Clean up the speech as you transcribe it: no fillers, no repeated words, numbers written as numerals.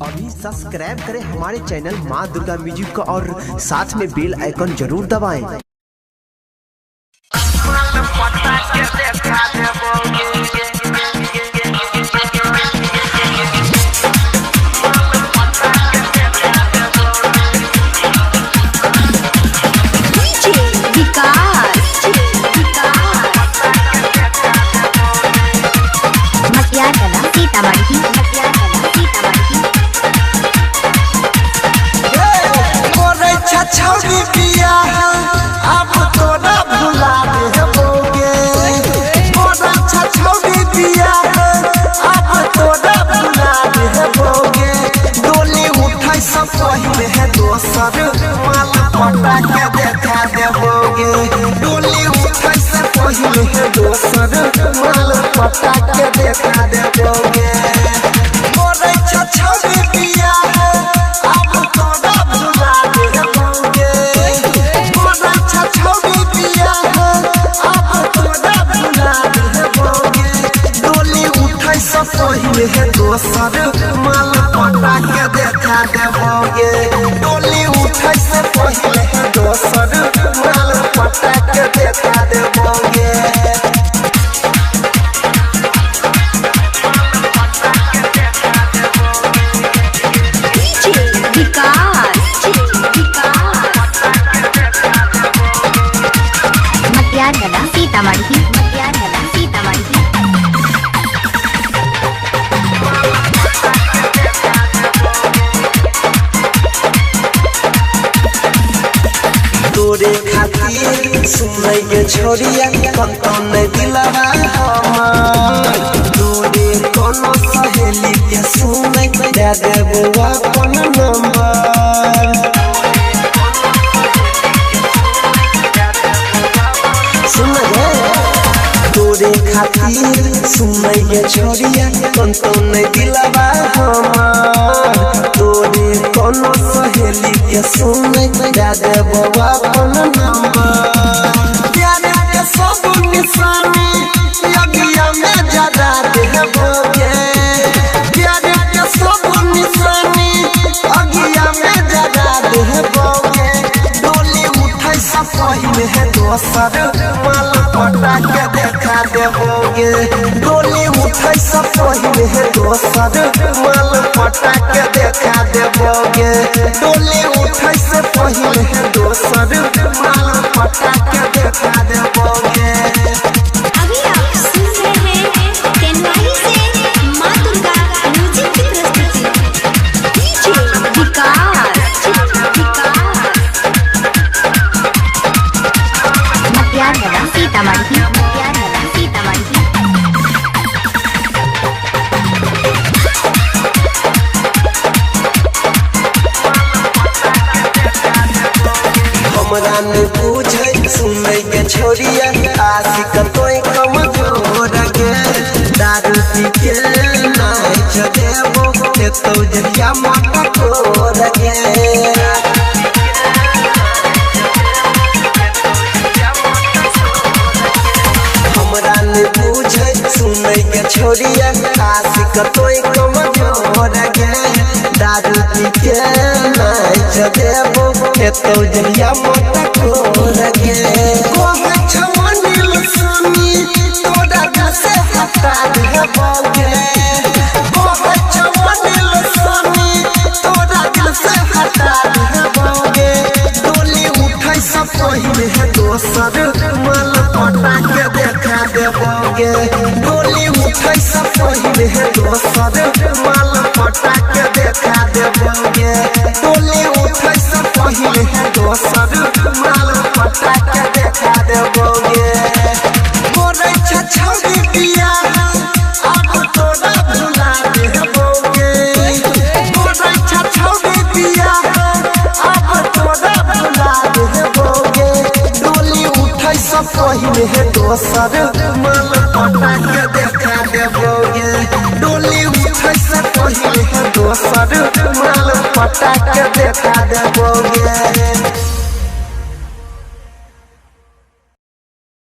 अभी सब्सक्राइब करें हमारे चैनल माँ दुर्गा म्यूजिक को और साथ में बेल आइकन जरूर दबाएं। छौड़ी पिया अब तोरा भुला देबोगे मोरा छौड़ी पिया अब तोरा भुला देबोगे डोली उठाई सब पहले है दोसर माल पटा के देखा देबोगे डोली उठाई से पहले है दोसर माल पटा के देखा देबोगे मोरा छौड़ी पिया अब तोरा भुला देबोगे पहले है दोसर माल पटा के देखा देबोगे डोली उठै से पहले है दोसर माल पटा के देखा देबोगे तोरे खातिर सुनै के छोड़िया कंतन दिलवा हमार तोरे कोनो सहेली के सुनै दे देबो अपन नंबर सुन रे तोरे खातिर सुनै के छोड़िया कंतन दिलवा हमार तोरे कोनो सहेली के सुनै दे देबो अपन नंबर प्यार के सब निशानी यगिया में जरा देबोगे प्यार के सब निशानी यगिया में जरा देबोगे डोली उठै से पहले है दोसर माल पटा के देखा देबोगे डोली उठै से पहले है दोसर माल पटा के देखा देबोगे डोली उठै से पहले है दोसर माल पटा के देखा देबोगे। अभी आप सुन रहे हैं तेनवाही से माँ दुर्गा म्यूजिक की प्रस्तुति डीजे विकास मटियागढ़ सीतामढ़ी हमरा ने पूछे सुनै के छोड़िया आशिक तोय कमजोर गे दारू पी के नाच देबो तो जरिया माता तोर गे हमरा ने पूछे सुनै के छोड़िया आशिक तोय कमजोर गे दारू पी के नाच देबो तो जरिया माता तोर गे कोहे छमनिल सुनी तोरा दसे हटा देबोगे कोहे छमनिल सुनी तोरा दसे हटा देबोगे डोली उठै से पहले है दोसर माल पटा के देखा देबोगे डोली उठै से पहले है दोसर माल पटा के देखा देबोगे डोली उठै से पहले है दोसर माल पटा के देखा देबोगे मोरे छौड़ी पिया अब तोरा भुला देबोगे मोरे छौड़ी पिया अब तोरा भुला देबोगे डोली उठै से पहले है दोसर माल पटा के देखा देबोगे डोली उठै से पहले है दोसर माल पटा के देखा देबोगे।